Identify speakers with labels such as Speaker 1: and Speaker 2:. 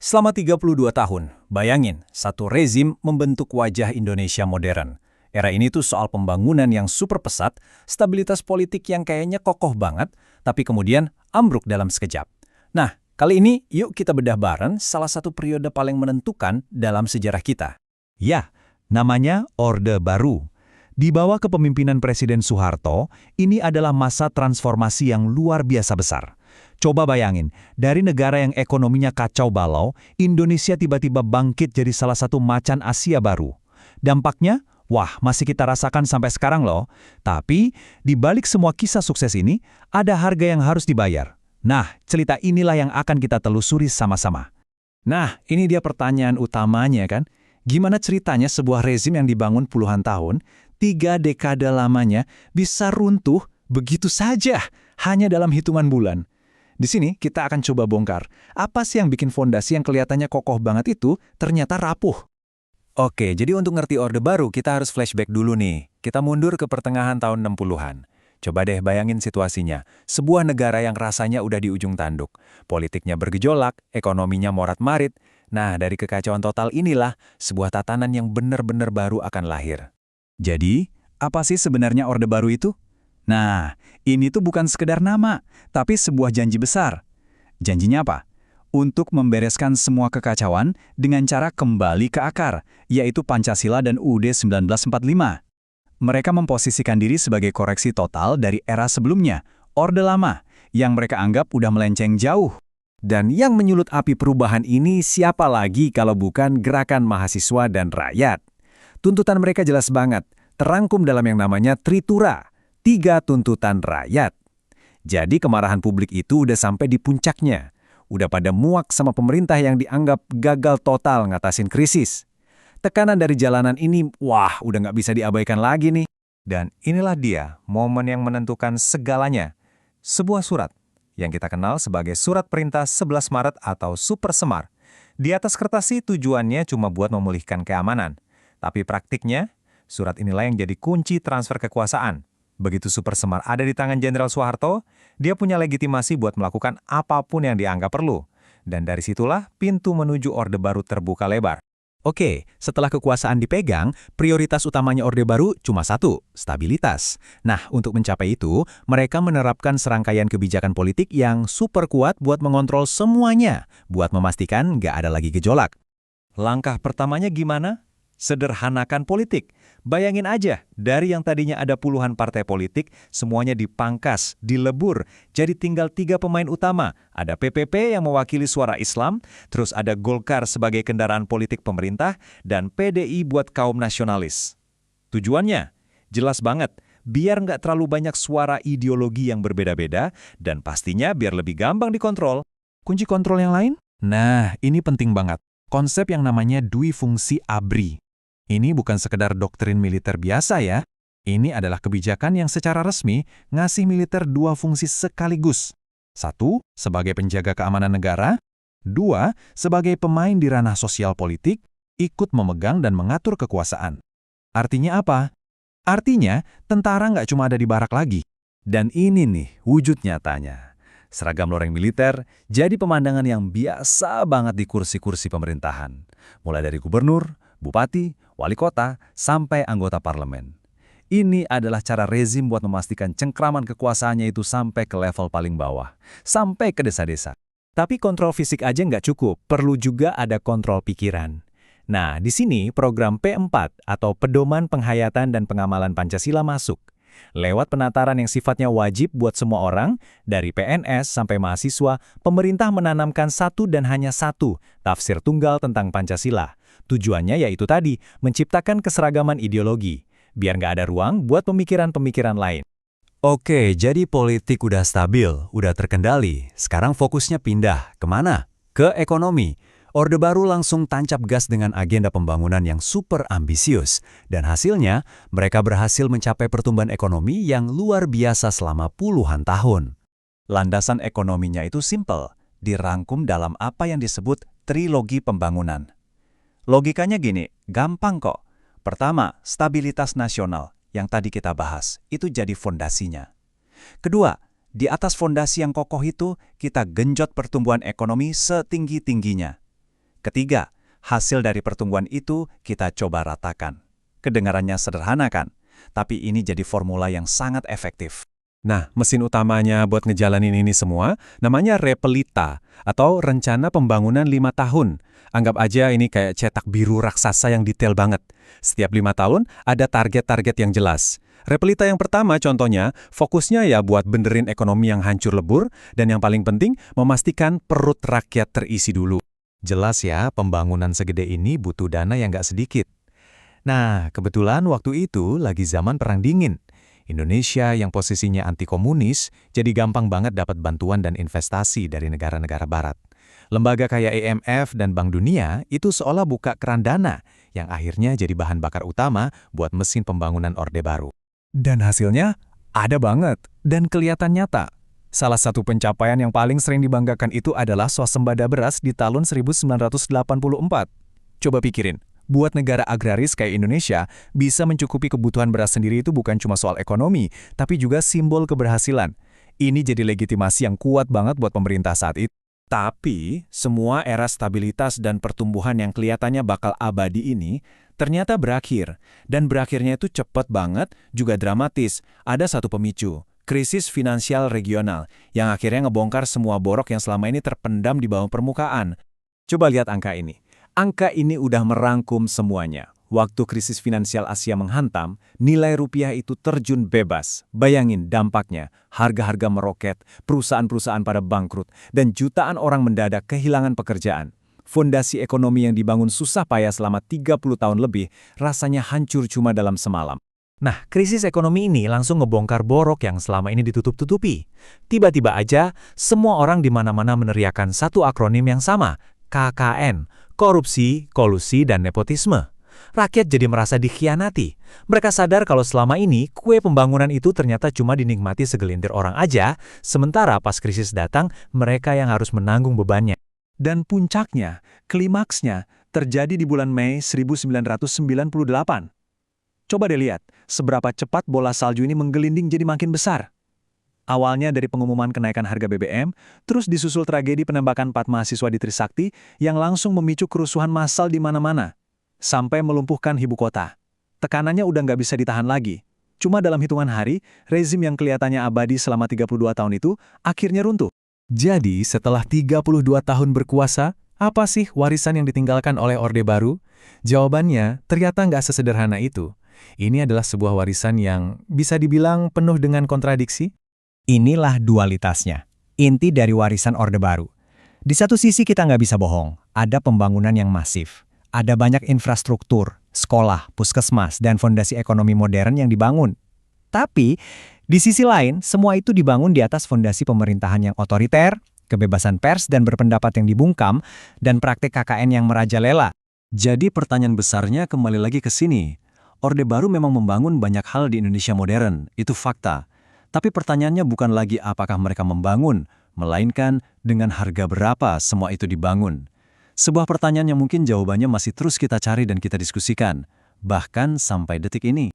Speaker 1: Selama 32 tahun, bayangin, satu rezim membentuk wajah Indonesia modern. Era ini tuh soal pembangunan yang super pesat, stabilitas politik yang kayaknya kokoh banget, tapi kemudian ambruk dalam sekejap. Nah, kali ini yuk kita bedah bareng salah satu periode paling menentukan dalam sejarah kita.
Speaker 2: Ya, namanya Orde Baru. Di bawah kepemimpinan Presiden Soeharto, ini adalah masa transformasi yang luar biasa besar. Coba bayangin, dari negara yang ekonominya kacau balau, Indonesia tiba-tiba bangkit jadi salah satu macan Asia baru. Dampaknya, wah, masih kita rasakan sampai sekarang loh. Tapi, di balik semua kisah sukses ini, ada harga yang harus dibayar. Nah, cerita inilah yang akan kita telusuri sama-sama.
Speaker 1: Nah, ini dia pertanyaan utamanya kan. Gimana ceritanya sebuah rezim yang dibangun puluhan tahun, 3 dekade lamanya, bisa runtuh begitu saja, hanya dalam hitungan bulan? Di sini kita akan coba bongkar, apa sih yang bikin fondasi yang kelihatannya kokoh banget itu ternyata rapuh? Oke, jadi untuk ngerti Orde Baru kita harus flashback dulu nih. Kita mundur ke pertengahan tahun 60-an. Coba deh bayangin situasinya. Sebuah negara yang rasanya udah di ujung tanduk. Politiknya bergejolak, ekonominya morat-marit. Nah, dari kekacauan total inilah sebuah tatanan yang benar-benar baru akan lahir.
Speaker 2: Jadi, apa sih sebenarnya Orde Baru itu? Nah, ini tuh bukan sekedar nama, tapi sebuah janji besar. Janjinya apa? Untuk membereskan semua kekacauan dengan cara kembali ke akar, yaitu Pancasila dan UUD 1945. Mereka memposisikan diri sebagai koreksi total dari era sebelumnya, Orde Lama, yang mereka anggap udah melenceng jauh.
Speaker 1: Dan yang menyulut api perubahan ini siapa lagi kalau bukan gerakan mahasiswa dan rakyat? Tuntutan mereka jelas banget, terangkum dalam yang namanya Tritura, 3 tuntutan rakyat. Jadi kemarahan publik itu udah sampai di puncaknya. Udah pada muak sama pemerintah yang dianggap gagal total ngatasin krisis. Tekanan dari jalanan ini, wah udah nggak bisa diabaikan lagi nih. Dan inilah dia, momen yang menentukan segalanya. Sebuah surat, yang kita kenal sebagai Surat Perintah 11 Maret atau Super Semar. Di atas kertas sih tujuannya cuma buat memulihkan keamanan. Tapi praktiknya, surat inilah yang jadi kunci transfer kekuasaan. Begitu Super Semar ada di tangan Jenderal Soeharto, dia punya legitimasi buat melakukan apapun yang dianggap perlu. Dan dari situlah pintu menuju Orde Baru terbuka lebar.
Speaker 2: Oke, setelah kekuasaan dipegang, prioritas utamanya Orde Baru cuma satu, stabilitas. Nah, untuk mencapai itu, mereka menerapkan serangkaian kebijakan politik yang super kuat buat mengontrol semuanya, buat memastikan nggak ada lagi gejolak.
Speaker 1: Langkah pertamanya gimana? Sederhanakan politik. Bayangin aja, dari yang tadinya ada puluhan partai politik, semuanya dipangkas, dilebur, jadi tinggal 3 pemain utama. Ada PPP yang mewakili suara Islam, terus ada Golkar sebagai kendaraan politik pemerintah, dan PDI buat kaum nasionalis. Tujuannya? Jelas banget, biar nggak terlalu banyak suara ideologi yang berbeda-beda, dan pastinya biar lebih gampang dikontrol.
Speaker 2: Kunci kontrol yang lain? Nah, ini penting banget. Konsep yang namanya dui fungsi ABRI. Ini bukan sekedar doktrin militer biasa ya. Ini adalah kebijakan yang secara resmi ngasih militer 2 fungsi sekaligus. 1, sebagai penjaga keamanan negara. 2, sebagai pemain di ranah sosial politik, ikut memegang dan mengatur kekuasaan. Artinya apa? Artinya, tentara nggak cuma ada di barak lagi.
Speaker 1: Dan ini nih wujud nyatanya. Seragam loreng militer jadi pemandangan yang biasa banget di kursi-kursi pemerintahan. Mulai dari gubernur, bupati, wali kota, sampai anggota parlemen. Ini adalah cara rezim buat memastikan cengkraman kekuasaannya itu sampai ke level paling bawah, sampai ke desa-desa. Tapi kontrol fisik aja nggak cukup, perlu juga ada kontrol pikiran. Nah, di sini program P4 atau Pedoman Penghayatan dan Pengamalan Pancasila masuk. Lewat penataran yang sifatnya wajib buat semua orang, dari PNS sampai mahasiswa, pemerintah menanamkan satu dan hanya satu, tafsir tunggal tentang Pancasila. Tujuannya yaitu tadi, menciptakan keseragaman ideologi, biar nggak ada ruang buat pemikiran-pemikiran lain.
Speaker 2: Oke, jadi politik udah stabil, udah terkendali. Sekarang fokusnya pindah. Kemana? Ke ekonomi. Orde Baru langsung tancap gas dengan agenda pembangunan yang super ambisius. Dan hasilnya, mereka berhasil mencapai pertumbuhan ekonomi yang luar biasa selama puluhan tahun.
Speaker 1: Landasan ekonominya itu simpel, dirangkum dalam apa yang disebut trilogi pembangunan. Logikanya gini, gampang kok. Pertama, stabilitas nasional yang tadi kita bahas, itu jadi fondasinya. Kedua, di atas fondasi yang kokoh itu, kita genjot pertumbuhan ekonomi setinggi-tingginya.
Speaker 2: Ketiga, hasil dari pertumbuhan itu kita coba ratakan. Kedengarannya sederhana kan? Tapi ini jadi formula yang sangat efektif.
Speaker 1: Nah, mesin utamanya buat ngejalanin ini semua namanya Repelita atau Rencana Pembangunan 5 Tahun. Anggap aja ini kayak cetak biru raksasa yang detail banget. Setiap 5 tahun ada target-target yang jelas. Repelita yang pertama contohnya, fokusnya ya buat benerin ekonomi yang hancur lebur, dan yang paling penting memastikan perut rakyat terisi dulu.
Speaker 2: Jelas ya, pembangunan segede ini butuh dana yang nggak sedikit. Nah, kebetulan waktu itu lagi zaman Perang Dingin. Indonesia yang posisinya anti-komunis, jadi gampang banget dapat bantuan dan investasi dari negara-negara barat. Lembaga kayak IMF dan Bank Dunia itu seolah buka keran dana, yang akhirnya jadi bahan bakar utama buat mesin pembangunan Orde Baru.
Speaker 1: Dan hasilnya ada banget dan kelihatan nyata. Salah satu pencapaian yang paling sering dibanggakan itu adalah swasembada beras di tahun 1984. Coba pikirin, buat negara agraris kayak Indonesia, bisa mencukupi kebutuhan beras sendiri itu bukan cuma soal ekonomi, tapi juga simbol keberhasilan. Ini jadi legitimasi yang kuat banget buat pemerintah saat itu. Tapi, semua era stabilitas dan pertumbuhan yang kelihatannya bakal abadi ini ternyata berakhir. Dan berakhirnya itu cepat banget, juga dramatis. Ada satu pemicu, krisis finansial regional, yang akhirnya ngebongkar semua borok yang selama ini terpendam di bawah permukaan. Coba lihat angka ini. Angka ini udah merangkum semuanya. Waktu krisis finansial Asia menghantam, nilai rupiah itu terjun bebas. Bayangin dampaknya, harga-harga meroket, perusahaan-perusahaan pada bangkrut, dan jutaan orang mendadak kehilangan pekerjaan. Fondasi ekonomi yang dibangun susah payah selama 30 tahun lebih, rasanya hancur cuma dalam semalam.
Speaker 2: Nah, krisis ekonomi ini langsung ngebongkar borok yang selama ini ditutup-tutupi. Tiba-tiba aja, semua orang di mana-mana meneriakan satu akronim yang sama, KKN, korupsi, kolusi, dan nepotisme. Rakyat jadi merasa dikhianati. Mereka sadar kalau selama ini kue pembangunan itu ternyata cuma dinikmati segelintir orang aja, sementara pas krisis datang, mereka yang harus menanggung bebannya.
Speaker 1: Dan puncaknya, klimaksnya, terjadi di bulan Mei 1998. Coba deh lihat, seberapa cepat bola salju ini menggelinding jadi makin besar. Awalnya dari pengumuman kenaikan harga BBM, terus disusul tragedi penembakan 4 mahasiswa di Trisakti yang langsung memicu kerusuhan massal di mana-mana, sampai melumpuhkan ibu kota. Tekanannya udah nggak bisa ditahan lagi. Cuma dalam hitungan hari, rezim yang kelihatannya abadi selama 32 tahun itu akhirnya runtuh. Jadi, setelah 32 tahun berkuasa, apa sih warisan yang ditinggalkan oleh Orde Baru? Jawabannya ternyata nggak sesederhana itu. Ini adalah sebuah warisan yang bisa dibilang penuh dengan kontradiksi. Inilah dualitasnya, inti dari warisan Orde Baru. Di satu sisi kita nggak bisa bohong, ada pembangunan yang masif. Ada banyak infrastruktur, sekolah, puskesmas, dan fondasi ekonomi modern yang dibangun. Tapi, di sisi lain, semua itu dibangun di atas fondasi pemerintahan yang otoriter, kebebasan pers dan berpendapat yang dibungkam, dan praktik KKN yang merajalela. Jadi pertanyaan besarnya kembali lagi ke sini. Orde Baru memang membangun banyak hal di Indonesia modern, itu fakta. Tapi pertanyaannya bukan lagi apakah mereka membangun, melainkan dengan harga berapa semua itu dibangun. Sebuah pertanyaan yang mungkin jawabannya masih terus kita cari dan kita diskusikan, bahkan sampai detik ini.